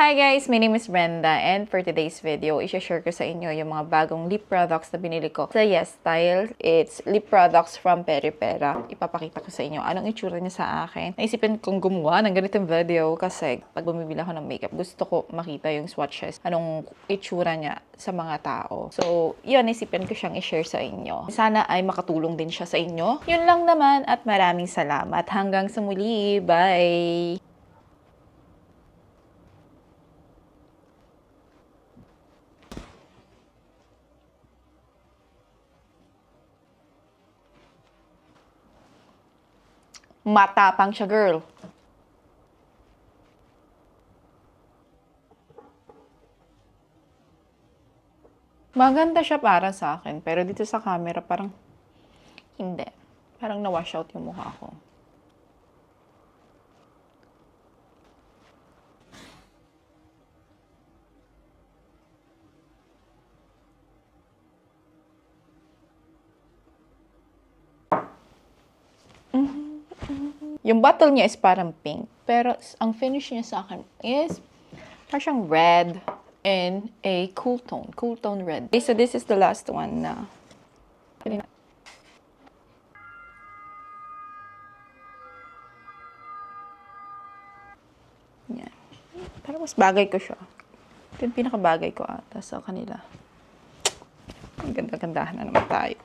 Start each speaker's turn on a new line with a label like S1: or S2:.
S1: Hi guys! My name is Brenda and for today's video, i-share ko sa inyo yung mga bagong lip products na binili ko sa Yes Style. It's lip products from Peripera. Ipapakita ko sa inyo anong itsura niya sa akin. Naisipin kong gumawa ng ganitong video kasi pag bumibili ako ng makeup, gusto ko makita yung swatches, anong itsura niya sa mga tao. So, yun, naisipin ko siyang i-share sa inyo. Sana ay makatulong din siya sa inyo. Yun lang naman at maraming salamat. Hanggang sa muli. Bye! Matapang siya, girl. Maganda siya para sa akin, pero dito sa camera parang hindi. Parang na-wash out yung mukha ko. Yung bottle niya is parang pink, pero ang finish niya sa akin is parang red and a cool tone red. Okay, so this is the last one na. Yan. Pero mas bagay ko siya. Ito yung pinakabagay ko ata sa kanila. Ang ganda-gandahan na naman tayo.